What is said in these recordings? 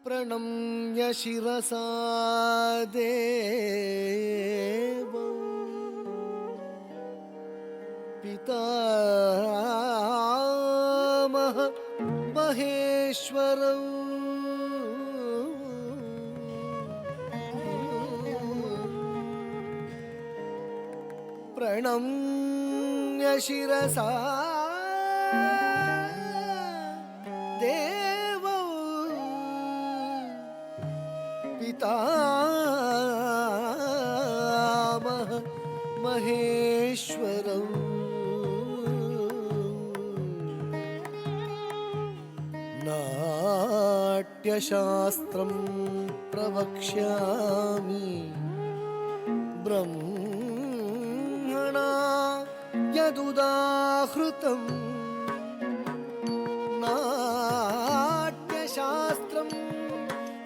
प्रणम्य शिरसा देवं पितामह महेश्वरम् प्रणम्य शिरसा देवं पितामह महेश्वरम् नाट्यशास्त्रं प्रवक्ष्यामि ब्रह्मणा यदुदाहृतम् नाट्यशास्त्रं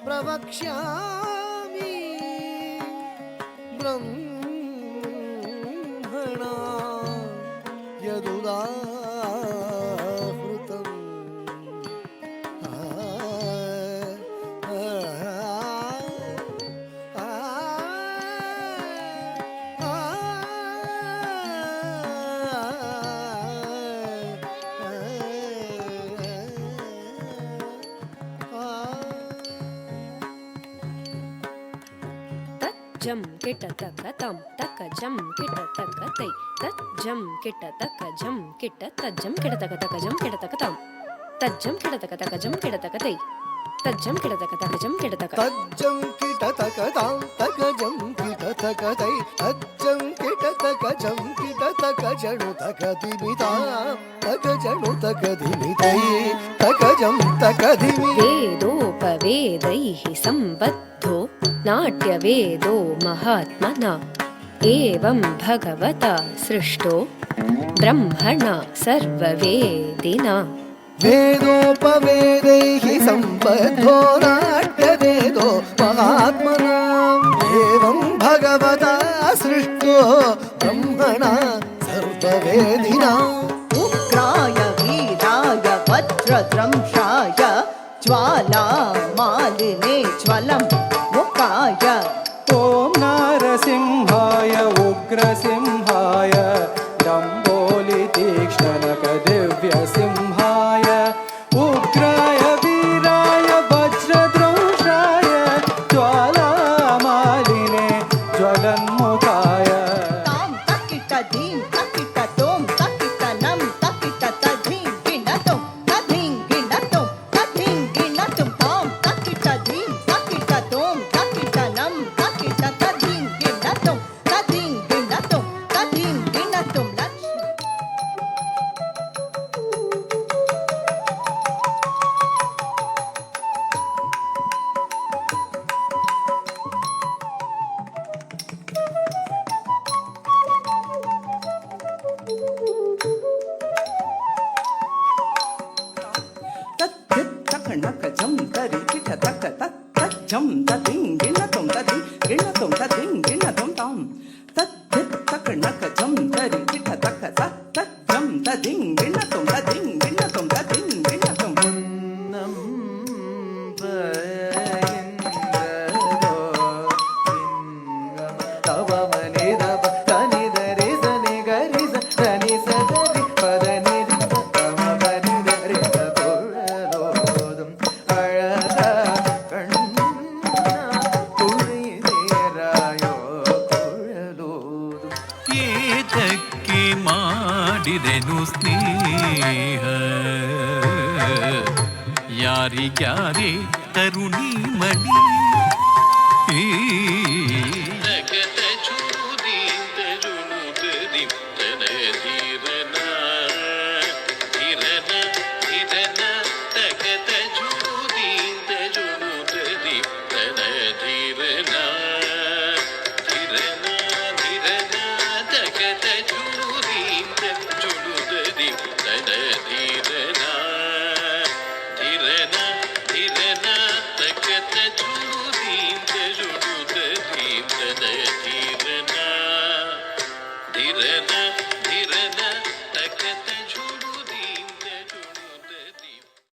प्रवक्ष्यामि ब्रह्मणा यदुदाहृतम् जम किट तक तम तक जम किट तक तै तज्जम किट तक जम किट तज्जम किट तक जम किट तक तम तज्जम किट तक जम किट तक तै तज्जम किट तक जम किट तक तज्जम किट तक तां तक जम किट तक तै तज्जम किट तक जम किट तक जणु तक दिमिता तक जणु तक दिमितै तक जम तक दिमि वेदोपवेदैः सम्बद्धो नाट्यवेदो महात्मना एवं भगवता सृष्टो ब्रह्मणा सर्ववेदिना वेदोपवेदैः सम्बद्धो नाट्यवेदो महात्मना एवं भगवता सृष्टो ब्रह्मणा सर्ववेदिना उग्राय वीराय वज्रद्रंशाय ज्वालामालिने ज्वलम् मुखाय ॐ नारसिंहाय उग्रसिंहाय डम्बोलितीक्ष्णनखदिव्यसिंहाय उग्राय वीराय वज्रद्रंशाय ज्वालामालिने ज्वलन्मुखाय तां तकिट धीं तकिट तों तकिट नं तकिट तधीं गिणतुं तधीं गिणतुं तधीं गिणतुं तां तकिट धीं तकिट तों तकिट नं तकिट तधीं गिणतुं तधीं गिणतुं तधीं गिणतुं तत्तकणकजं तरिकिट तक तज्जं तदिं गिणतुं तदिं गिणतुं तदिं गिणतुं तां तत्तकणकजं तरिकिट तक तज्जं तदिं गिणतुं तदिं गिणतुं तदिं गिणतुं तव मनि दव तनि दरि सनि गरि सनि सदरि पदनि तव मनि दरि तोळलोदुं अळग कण्ण कुळिदेरायो कुळलोदुं ಏತಕ್ಕೆ ಮಾಡಿದೆನು ಸ್ನೇಹ ಯಾರಿಗ್ಯಾರೇ ತರುಣಿ ಮಣಿ